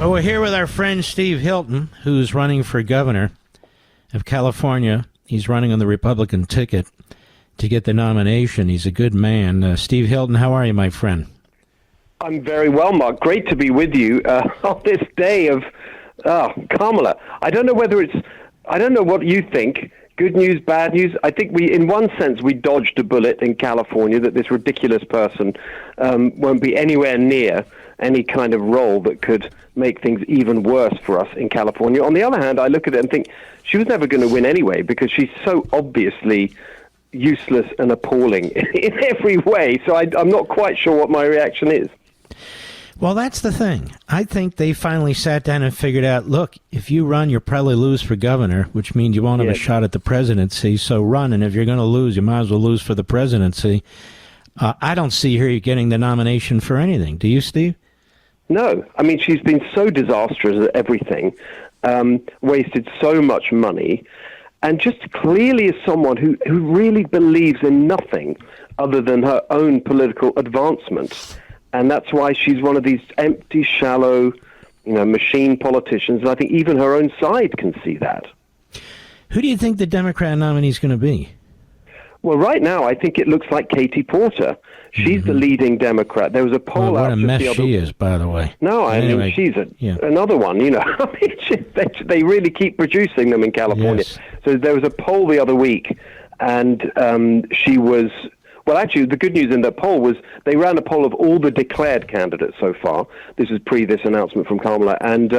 Well, we're here with our friend Steve Hilton, who's running for governor of California. He's running on the Republican ticket to get the nomination. He's a good man. Steve Hilton, how are you, my friend? I'm very well, Mark. Great to be with you on this day of Kamala. I don't know what you think. Good news, bad news. I think in one sense, we dodged a bullet in California that this ridiculous person won't be anywhere near any kind of role that could make things even worse for us in California. On the other hand, I look at it and think she was never going to win anyway because she's so obviously useless and appalling in every way. So I'm not quite sure what my reaction is. Well, that's the thing. I think they finally sat down and figured out, look, if you run, you'll probably lose for governor, which means you won't have a shot at the presidency. So run, and if you're going to lose, you might as well lose for the presidency. I don't see her getting the nomination for anything. Do you, Steve? No. I mean, she's been so disastrous at everything, wasted so much money, and just clearly is someone who really believes in nothing other than her own political advancement. And that's why she's one of these empty, shallow, machine politicians. And I think even her own side can see that. Who do you think the Democrat nominee is going to be? Well, right now, I think it looks like Katie Porter. She's the leading Democrat. There was a poll out. What a mess she is, by the way. No, mean, she's another one, I mean, they really keep producing them in California. Yes. So there was a poll the other week, and she was... Well, actually, the good news in that poll was they ran a poll of all the declared candidates so far. This is this announcement from Kamala. And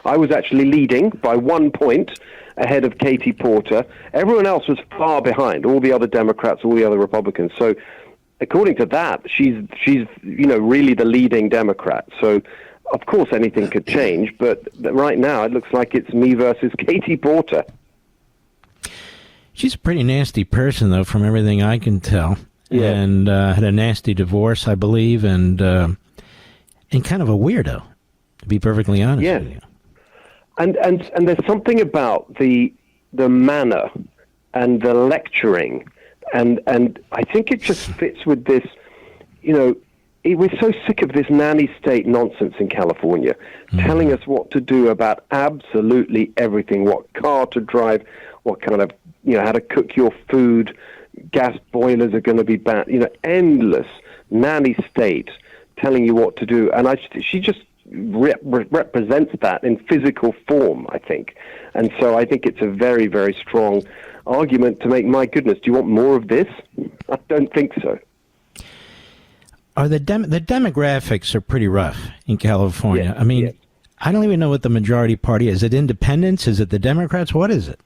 I was actually leading by 1 point ahead of Katie Porter. Everyone else was far behind, all the other Democrats, all the other Republicans. So according to that, she's really the leading Democrat. So, of course, anything could change. But right now, it looks like it's me versus Katie Porter. She's a pretty nasty person, though, from everything I can tell. Yeah. And had a nasty divorce, I believe, and kind of a weirdo, to be perfectly honest with you. And there's something about the manner and the lecturing, and I think it just fits with this, we're so sick of this nanny state nonsense in California, telling us what to do about absolutely everything, what car to drive, what kind of, how to cook your food, gas boilers are going to be banned, endless nanny state telling you what to do. And she just represents that in physical form, I think. And so I think it's a very, very strong argument to make, my goodness, do you want more of this? I don't think so. Are the demographics are pretty rough in California. Yeah, I mean, I don't even know what the majority party is. Is it independents? Is it the Democrats? What is it?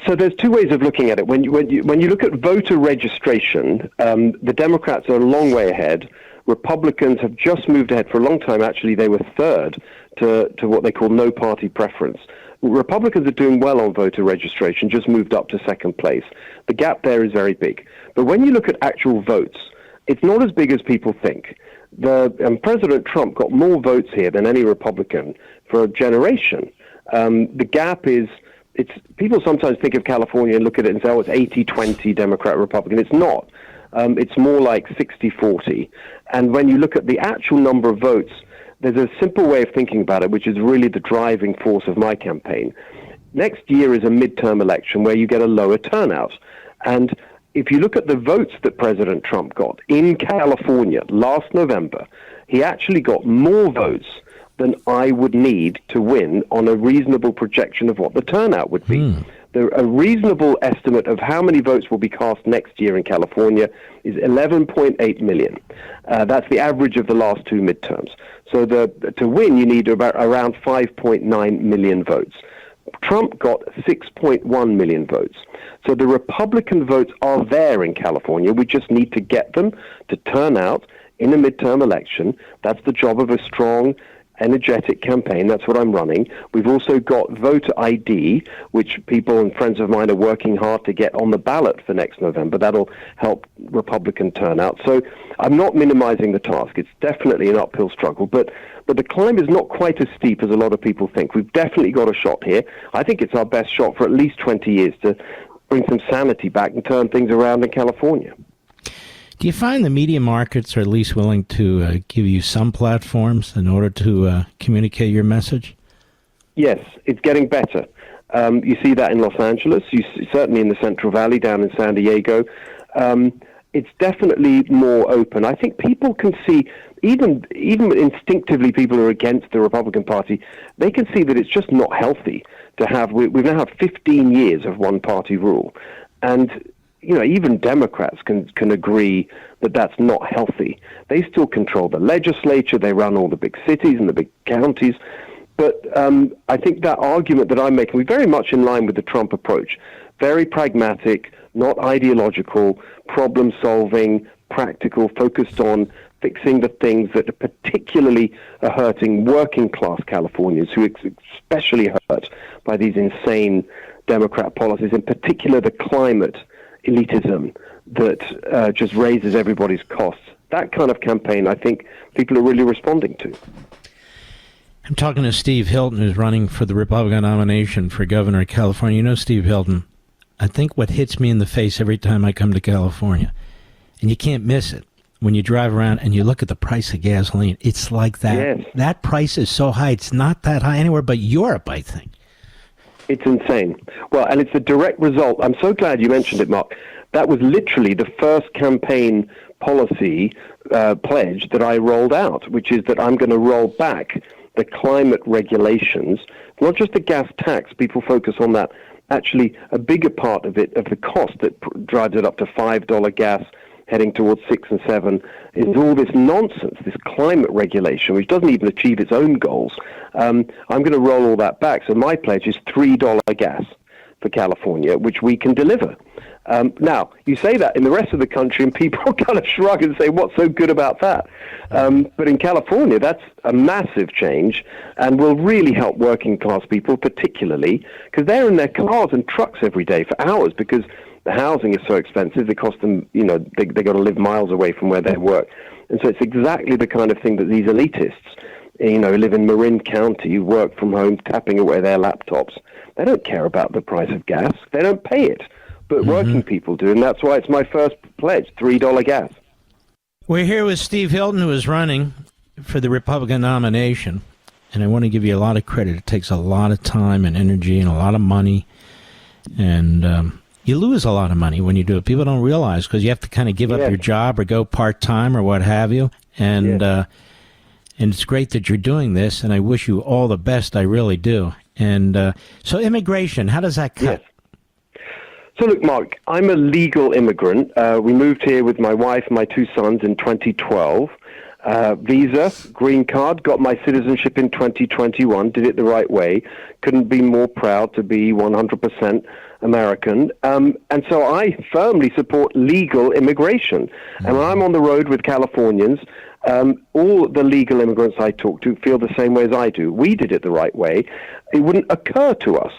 So there's two ways of looking at it. When you look at voter registration, the Democrats are a long way ahead. Republicans have just moved ahead. For a long time, actually, they were third to what they call no party preference. Republicans are doing well on voter registration, just moved up to second place. The gap there is very big. But when you look at actual votes, it's not as big as people think. President Trump got more votes here than any Republican for a generation. The gap is... people sometimes think of California and look at it and say, it's 80-20 Democrat-Republican. It's not. It's more like 60-40. And when you look at the actual number of votes, there's a simple way of thinking about it, which is really the driving force of my campaign. Next year is a midterm election where you get a lower turnout. And if you look at the votes that President Trump got in California last November, he actually got more votes than I would need to win on a reasonable projection of what the turnout would be. A reasonable estimate of how many votes will be cast next year in California is 11.8 million. That's the average of the last two midterms. So to win, you need around 5.9 million votes. Trump got 6.1 million votes. So the Republican votes are there in California. We just need to get them to turn out in a midterm election. That's the job of a strong, energetic campaign. That's what I'm running. We've also got voter ID, which people and friends of mine are working hard to get on the ballot for next November. That'll help Republican turnout. So I'm not minimizing the task. It's definitely an uphill struggle, but the climb is not quite as steep as a lot of people think. We've definitely got a shot here. I think it's our best shot for at least 20 years to bring some sanity back and turn things around in California. Do you find the media markets are at least willing to give you some platforms in order to communicate your message? Yes, it's getting better. You see that in Los Angeles. You see, certainly in the Central Valley, down in San Diego. It's definitely more open. I think people can see, even instinctively, people who are against the Republican Party, they can see that it's just not healthy to have. We've now had 15 years of one-party rule, and even Democrats can agree that that's not healthy. They still control the legislature. They run all the big cities and the big counties. But I think that argument that I'm making, we're very much in line with the Trump approach. Very pragmatic, not ideological, problem-solving, practical, focused on fixing the things that are particularly hurting working-class Californians, who are especially hurt by these insane Democrat policies, in particular the climate elitism that just raises everybody's costs. That kind of campaign, I think, people are really responding to. I'm talking to Steve Hilton, who's running for the Republican nomination for governor of California. You know, Steve Hilton, I think what hits me in the face every time I come to California, and you can't miss it, when you drive around and you look at the price of gasoline, it's like that. Yes. That price is so high. It's not that high anywhere but Europe, I think. It's insane. Well, and it's a direct result. I'm so glad you mentioned it, Mark. That was literally the first campaign policy pledge that I rolled out, which is that I'm going to roll back the climate regulations, not just the gas tax. People focus on that. Actually, a bigger part of it, of the cost that drives it up to $5 gas, heading towards 6 and 7, is all this nonsense, this climate regulation, which doesn't even achieve its own goals. I'm going to roll all that back. So my pledge is $3 gas for California, which we can deliver. Now, you say that in the rest of the country, and people kind of shrug and say, what's so good about that? But in California, that's a massive change and will really help working class people, particularly because they're in their cars and trucks every day for hours because the housing is so expensive. It costs them, they got to live miles away from where they work. And so it's exactly the kind of thing that these elitists, who live in Marin County, who work from home, tapping away their laptops, they don't care about the price of gas. They don't pay it. But working people do, and that's why it's my first pledge, $3 gas. We're here with Steve Hilton, who is running for the Republican nomination, and I want to give you a lot of credit. It takes a lot of time and energy and a lot of money, and you lose a lot of money when you do it. People don't realize because you have to kind of give up your job or go part-time or what have you, and it's great that you're doing this, and I wish you all the best. I really do. And so immigration, how does that cut? Yes. So look, Mark, I'm a legal immigrant. We moved here with my wife and my 2 sons in 2012. Visa, green card, got my citizenship in 2021, did it the right way. Couldn't be more proud to be 100% American. And so I firmly support legal immigration. And when I'm on the road with Californians, all the legal immigrants I talk to feel the same way as I do. We did it the right way. It wouldn't occur to us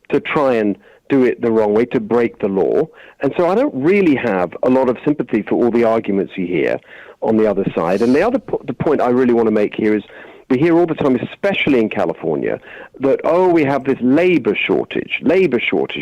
to try and do it the wrong way, to break the law. And so I don't really have a lot of sympathy for all the arguments you hear on the other side. And the point I really want to make here is we hear all the time, especially in California, that, we have this labor shortage,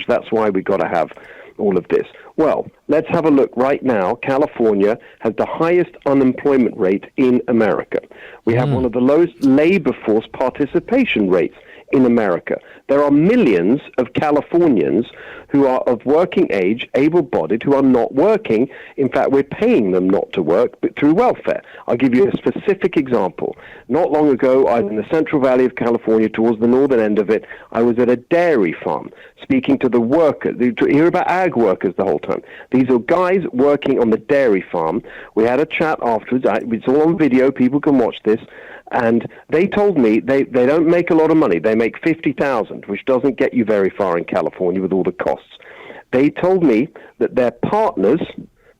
that's why we've got to have all of this. Well, let's have a look right now. California has the highest unemployment rate in America. We have one of the lowest labor force participation rates in America. There are millions of Californians who are of working age, able-bodied, who are not working. In fact, we're paying them not to work, but through welfare. I'll give you a specific example. Not long ago, I was in the Central Valley of California, towards the northern end of it. I was at a dairy farm, speaking to the workers. You hear about ag workers the whole time. These are guys working on the dairy farm. We had a chat afterwards. It's all on video. People can watch this. And they told me they don't make a lot of money. They make $50,000, which doesn't get you very far in California with all the costs. They told me that their partners,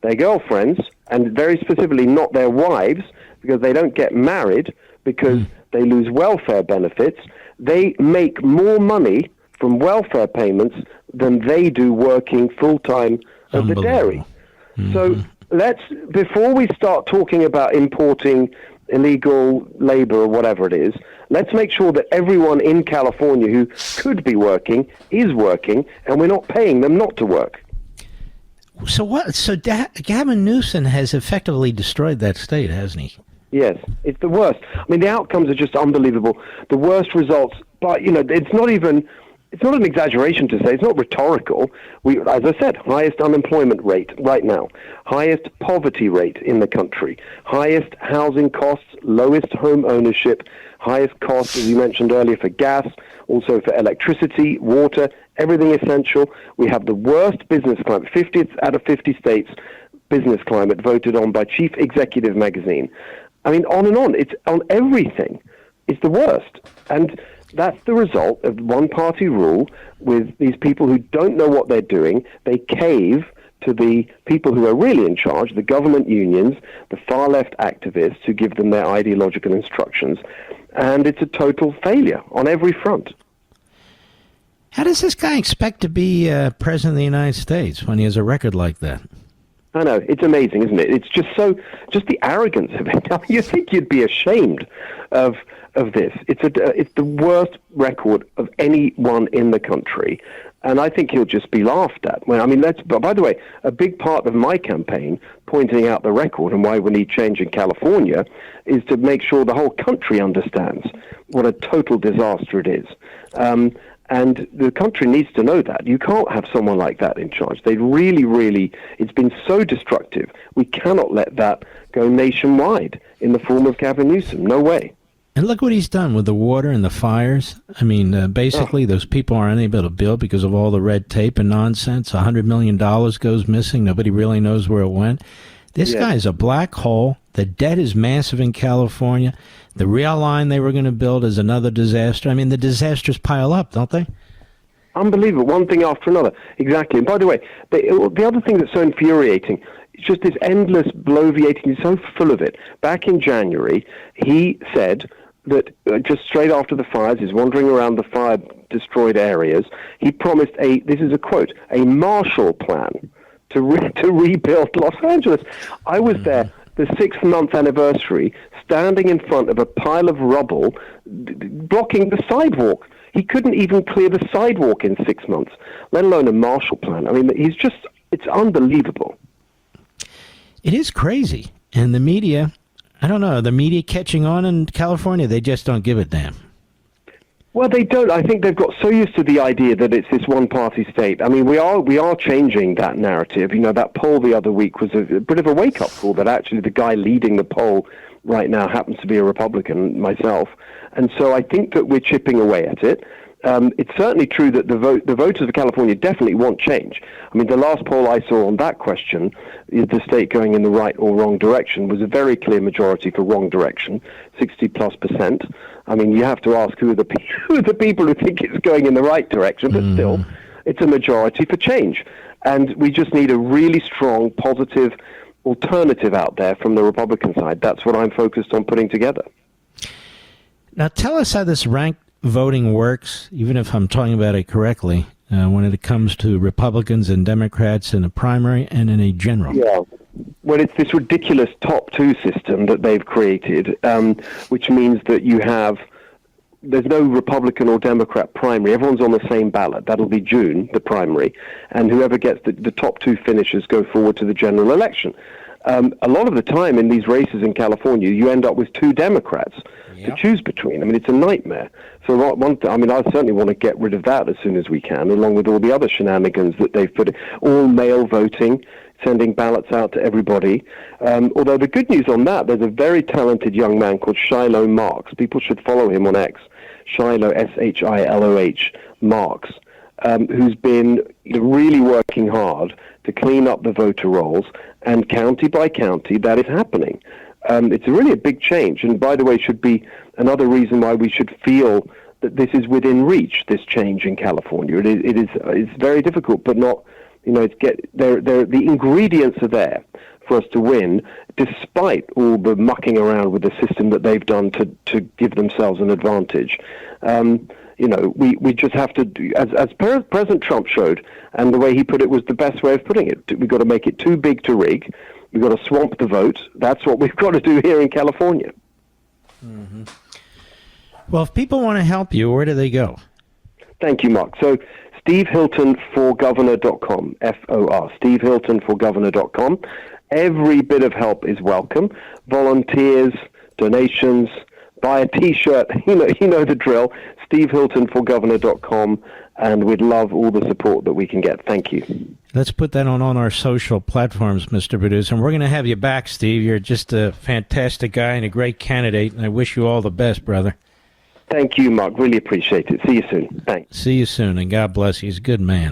their girlfriends, and very specifically not their wives, because they don't get married, because they lose welfare benefits, they make more money from welfare payments than they do working full-time at the dairy. So before we start talking about importing illegal labor or whatever it is, let's make sure that everyone in California who could be working is working, and we're not paying them not to work. So what? So Gavin Newsom has effectively destroyed that state, hasn't he? Yes, it's the worst. I mean, the outcomes are just unbelievable. The worst results, but it's not an exaggeration to say, it's not rhetorical. We, as I said, highest unemployment rate right now, highest poverty rate in the country, highest housing costs, lowest home ownership, highest costs, as you mentioned earlier, for gas, also for electricity, water, everything essential. We have the worst business climate, 50th out of 50 states business climate voted on by Chief Executive Magazine. I mean, on and on. It's on everything. It's the worst. And that's the result of one-party rule with these people who don't know what they're doing. They cave to the people who are really in charge, the government unions, the far-left activists who give them their ideological instructions. And it's a total failure on every front. How does this guy expect to be president of the United States when he has a record like that? I know, it's amazing, isn't it? It's just the arrogance of it. I mean, you think you'd be ashamed of this. It's the worst record of anyone in the country, and I think he'll just be laughed at. Well, I mean, by the way, a big part of my campaign pointing out the record and why we need change in California is to make sure the whole country understands what a total disaster it is. And the country needs to know that. You can't have someone like that in charge. They really, it's been so destructive. We cannot let that go nationwide in the form of Gavin Newsom. No way. And look what he's done with the water and the fires. I mean, basically, those people are unable to build because of all the red tape and nonsense. $100 million goes missing. Nobody really knows where it went. This guy is a black hole. The debt is massive in California. The rail line they were going to build is another disaster. I mean, the disasters pile up, don't they? Unbelievable. One thing after another. Exactly. And by the way, the other thing that's so infuriating is just this endless bloviating. He's so full of it. Back in January, he said that just straight after the fires, he's wandering around the fire-destroyed areas, he promised this is a quote, a Marshall Plan to rebuild Los Angeles. I was there the 6th-month anniversary, standing in front of a pile of rubble, blocking the sidewalk. He couldn't even clear the sidewalk in 6 months, let alone a Marshall Plan. I mean, it's unbelievable. It is crazy. And the media, I don't know, the media catching on in California, they just don't give a damn. Well, they don't. I think they've got so used to the idea that it's this one-party state. I mean, we are changing that narrative. You know, that poll the other week was a bit of a wake-up call that actually the guy leading the poll right now happens to be a Republican, myself. And so I think that we're chipping away at it. It's certainly true that the voters of California definitely want change. I mean, the last poll I saw on that question, is the state going in the right or wrong direction, was a very clear majority for wrong direction, 60+%. I mean, you have to ask who are the people who think it's going in the right direction, but still, it's a majority for change. And we just need a really strong, positive alternative out there from the Republican side. That's what I'm focused on putting together. Now, tell us how this ranked voting works, even if I'm talking about it correctly, when it comes to Republicans and Democrats in a primary and in a general. Yeah. Well, it's this ridiculous top two system that they've created, which means that there's no Republican or Democrat primary. Everyone's on the same ballot. That'll be June, the primary. And whoever gets the top two finishers go forward to the general election. A lot of the time in these races in California, you end up with two Democrats to choose between. I mean, it's a nightmare. So I certainly want to get rid of that as soon as we can, along with all the other shenanigans that they've put in. All mail voting, sending ballots out to everybody. Although the good news on that, there's a very talented young man called Shiloh Marks. People should follow him on X. Shiloh, Shiloh Marks, who's been really working hard to clean up the voter rolls, and county by county, that is happening. It's really a big change, and by the way, should be another reason why we should feel that this is within reach, this change in California. It's very difficult, but not, the ingredients are there for us to win, despite all the mucking around with the system that they've done to give themselves an advantage. We just have to, as President Trump showed, and the way he put it was the best way of putting it. We've got to make it too big to rig. We've got to swamp the vote. That's what we've got to do here in California. Mm-hmm. Well, if people want to help you, where do they go? Thank you, Mark. So SteveHiltonforGovernor.com, F-O-R, SteveHiltonforGovernor.com. Every bit of help is welcome. Volunteers, donations, buy a T-shirt, you know the drill, SteveHiltonforGovernor.com, and we'd love all the support that we can get. Thank you. Let's put that on our social platforms, Mr. Producer, and we're going to have you back, Steve. You're just a fantastic guy and a great candidate, and I wish you all the best, brother. Thank you, Mark. Really appreciate it. See you soon. Thanks. See you soon, and God bless you. He's a good man.